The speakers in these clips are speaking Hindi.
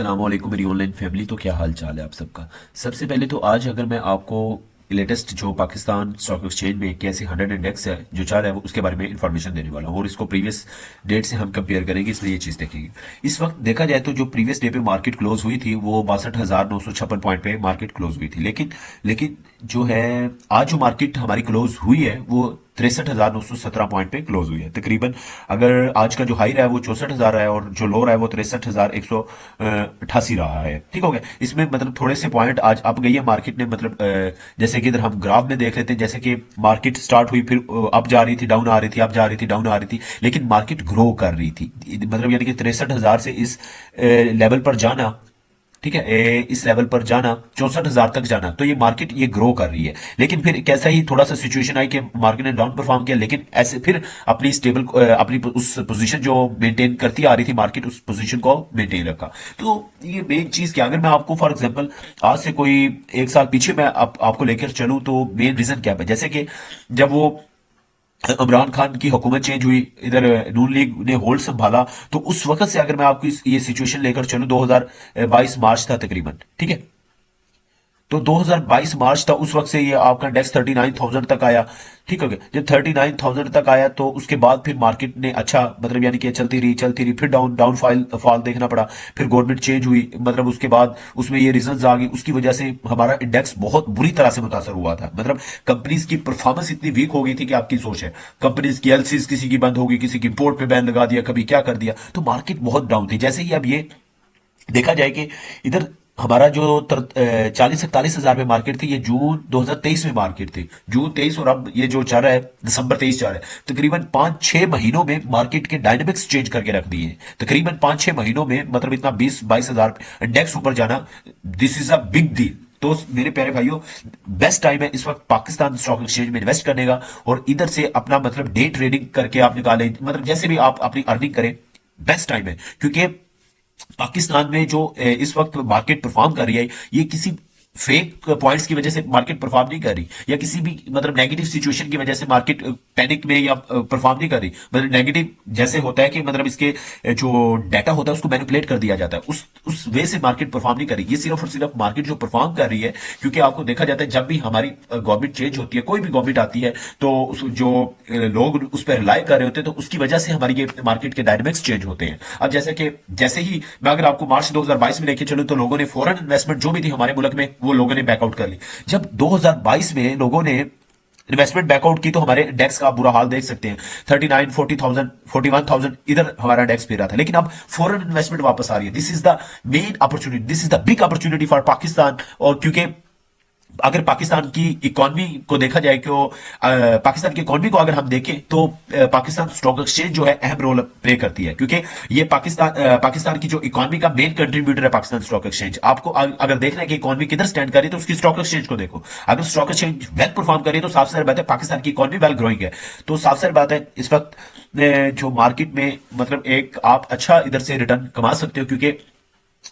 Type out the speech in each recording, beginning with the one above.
अस्सलामुअलैकुम मेरी ऑनलाइन फैमिली। तो क्या हाल चाल है आप सबका। सबसे पहले तो आज अगर मैं आपको लेटेस्ट जो पाकिस्तान स्टॉक एक्सचेंज में कैसे 100 इंडेक्स है जो चल रहा है वो उसके बारे में इंफॉर्मेशन देने वाला हूँ और इसको प्रीवियस डेट से हम कंपेयर करेंगे, इसमें ये चीज़ देखेंगे। इस वक्त देखा जाए तो जो प्रीवियस डे पे मार्केट क्लोज हुई थी वो 62,956 पॉइंट पे मार्केट क्लोज हुई थी, लेकिन लेकिन जो है आज जो मार्केट हमारी क्लोज हुई है वो 63,917 पॉइंट पे क्लोज हुई है तकरीबन। अगर आज का जो हाई रहा है वो 64,000 रहा है और जो लो रहा है वो 63,188 रहा है। ठीक हो गया। इसमें मतलब थोड़े से पॉइंट आज अप गई है मार्केट ने, मतलब जैसे कि इधर हम ग्राफ में देख लेते हैं, जैसे कि मार्केट स्टार्ट हुई फिर अप जा रही थी, डाउन आ रही थी, अप जा रही थी, डाउन आ रही थी, लेकिन मार्केट ग्रो कर रही थी। मतलब यानी कि 63,000 से इस लेवल पर जाना, ठीक है, इस लेवल पर जाना 64,000 तक जाना, तो ये मार्केट ये ग्रो कर रही है। लेकिन फिर कैसा ही थोड़ा सा सिचुएशन आई कि मार्केट ने डाउन परफॉर्म किया, लेकिन ऐसे फिर अपनी स्टेबल अपनी उस पोजीशन जो मेंटेन करती आ रही थी मार्केट, उस पोजीशन को मेंटेन रखा। तो ये मेन चीज क्या, अगर मैं आपको फॉर एग्जांपल आज से कोई एक साल पीछे मैं आपको लेकर चलूं तो मेन रीजन क्या है। जैसे कि जब वो इमरान खान की हुकूमत चेंज हुई, इधर नून लीग ने होल्ड संभाला, तो उस वक्त से अगर मैं आपको ये सिचुएशन लेकर चलूं 2022 मार्च था तकरीबन, ठीक है। तो 2022 मार्च था, उस वक्त से ये आपका इंडेक्स 39,000 तक आया। ठीक हो गया। जब 39,000 तक आया तो उसके बाद फिर मार्केट ने अच्छा मतलब यानी कि चलती रही, फिर डाउन फॉल देखना पड़ा। फिर गवर्नमेंट चेंज हुई, मतलब उसके बाद उसमें ये रीजंस आ गई, उसकी वजह से हमारा इंडेक्स बहुत बुरी तरह से मुतासर हुआ था। मतलब कंपनीज की परफॉर्मेंस इतनी वीक हो गई थी कि आपकी सोच है, कंपनीज की एलसीज किसी की बंद हो गई, किसी की इंपोर्ट पे बैन लगा दिया, कभी क्या कर दिया, तो मार्केट बहुत डाउन थी। जैसे ही अब ये देखा जाए कि इधर हमारा जो 40-41 हजार पे मार्केट थी, ये जून 2023 में मार्केट थी, जून 23, और अब ये जो चल रहा है दिसंबर 23 चल रहा है, तकरीबन 5-6 महीनों में मार्केट के डायनेमिक्स चेंज करके रख दिए हैं। तकरीबन 5-6 महीनों में मतलब इतना 20-22 हजार इंडेक्स ऊपर जाना, this is a big deal. तो मेरे प्यारे भाइयों, बेस्ट टाइम है इस वक्त पाकिस्तान स्टॉक एक्सचेंज में इन्वेस्ट करने का, और इधर से अपना मतलब डे ट्रेडिंग करके आप निकालें, मतलब जैसे भी आप अपनी अर्निंग करें, बेस्ट टाइम है। क्योंकि पाकिस्तान में जो इस वक्त मार्केट परफॉर्म कर रही है, ये किसी फेक पॉइंट्स की वजह से मार्केट परफॉर्म नहीं कर रही, या किसी भी मतलब नेगेटिव सिचुएशन की वजह से मार्केट पैनिक में या परफॉर्म नहीं कर रही। मतलब नेगेटिव जैसे होता है कि मतलब इसके जो डाटा होता है उसको मैनिपुलेट कर दिया जाता है, उस वे से मार्केट परफॉर्म नहीं कर रही। ये सिर्फ और सिर्फ मार्केट जो परफॉर्म कर रही है, क्योंकि आपको देखा जाता है जब भी हमारी गवर्नमेंट चेंज होती है, कोई भी गवर्नमेंट आती है, तो जो लोग उस पर रिलाई कर रहे होते हैं, तो उसकी वजह से हमारी ये मार्केट के डायनेमिक्स चेंज होते हैं। अब जैसे ही मैं अगर आपको मार्च 2022 में लेके चलूं, तो लोगों ने फॉरेन इन्वेस्टमेंट जो भी थी हमारे मुल्क में वो लोगों ने बैकआउट कर ली। जब 2022 में लोगों ने इन्वेस्टमेंट बैकआउट की तो हमारे इंडेक्स का आप बुरा हाल देख सकते हैं, 39, 40,000, 41,000 इधर हमारा इंडेक्स पे रहा था। लेकिन अब फॉरेन इन्वेस्टमेंट वापस आ रही है। This is the main opportunity, this is the big opportunity for Pakistan. और क्योंकि अगर पाकिस्तान की इकोनॉमी को देखा जाए कि पाकिस्तान की इकोनॉमी को अगर हम देखें तो पाकिस्तान स्टॉक एक्सचेंज जो है अहम रोल प्ले करती है, क्योंकि ये पाकिस्तान की जो इकोनॉमी का मेन कंट्रीब्यूटर है पाकिस्तान स्टॉक एक्सचेंज। आपको अगर देखना है कि इकोनॉमी किधर स्टैंड कर रही है तो उसकी स्टॉक एक्सचेंज को देखो। अगर स्टॉक एक्सचेंज वेल परफॉर्म कर रही है तो साफ सारी बात है पाकिस्तान की इकोनॉमी वेल ग्रोइंग है। तो साफ सारी बात है इस वक्त जो मार्केट में मतलब एक आप अच्छा इधर से रिटर्न कमा सकते हो, क्योंकि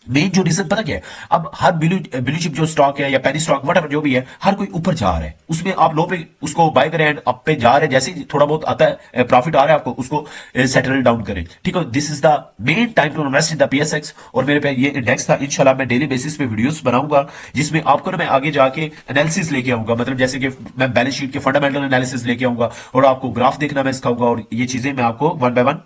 मेन जो रीजन पता क्या है, अब हर ब्लू चिप जो स्टॉक है या पेनी स्टॉक वट जो भी है, हर कोई ऊपर जा रहा है, उसमें आप लो पे उसको बाय करें एंड अप पे जा रहे हैं। जैसे ही थोड़ा बहुत आता है प्रॉफिट आ रहा है आपको, उसको सेटल डाउन करें। ठीक है, this is the main time to invest in the PSX. और मेरे पे ये इंडेक्स था, इंशाल्लाह मैं डेली बेसिस पे वीडियोस बनाऊंगा जिसमें आपको ना मैं आगे जाके एनालिसिस लेके आऊंगा, मतलब जैसे कि मैं बैलेंस शीट के फंडामेंटल एनालिसिस लेके आऊंगा और आपको ग्राफ देखना मैं सिखाऊंगा, और ये चीजें मैं आपको वन बाय वन